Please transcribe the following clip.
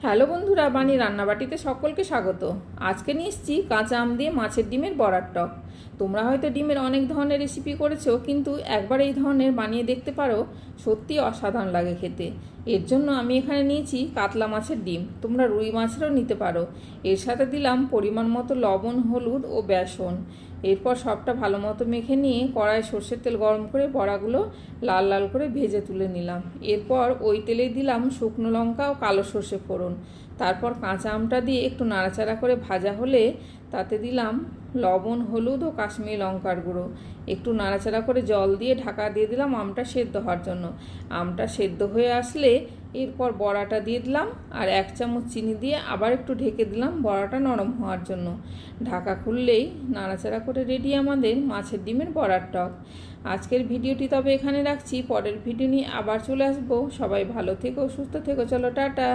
Hello বন্ধুরা, বানি রান্নাবাটিতে সকলকে স্বাগত। আজকে নিয়ে এসেছি কাঁচা আম দিয়ে মাছের ডিমের বড়ার টক। তোমরা হয়তো ডিমের অনেক ধরনের রেসিপি করেছো, কিন্তু একবার এই ধরনের বানিয়ে দেখতে পারো, সত্যি অসাধারণ লাগে খেতে। এর জন্য আমি এখানে নিয়েছি কাতলা মাছের ডিম, তোমরা রুই মাছেরও নিতে পারো। এর সাথে দিলাম পরিমাণ মতো লবণ, হলুদ ও বেসন। এরপর সবটা ভালো মতো মেখে নিয়ে কড়াইয়ে সর্ষের তেল গরম করে বড়াগুলো লাল লাল করে ভেজে তুলে নিলাম। এরপর ওই তেলেই দিলাম শুকনো লঙ্কা ও কালো সর্ষে ফোড়ন। তারপর কাঁচা আমটা দিয়ে একটু নাড়াচাড়া করে ভাজা হলে তাতে দিলাম লবণ, হলুদ ও কাশ্মীরি লঙ্কার গুঁড়ো। একটু নাড়াচাড়া করে জল দিয়ে ঢাকা দিয়ে দিলাম আমটা সেদ্ধ হওয়ার জন্য। আমটা সেদ্ধ হয়ে আসলে এরপর বড়াটা দিয়ে দিলাম আর 1 চামচ চিনি দিয়ে আবার একটু ঢেকে দিলাম বড়াটা নরম হওয়ার জন্য। ঢাকা খুললেই নাড়াচাড়া করে রেডি আমাদের মাছের ডিমের বড়ার টক। আজকের ভিডিওটি তবে এখানে রাখছি, পরের ভিডিও নিয়ে আবার চলে আসবো। সবাই ভালো থেকো, সুস্থ থেকো, চলো টাটা।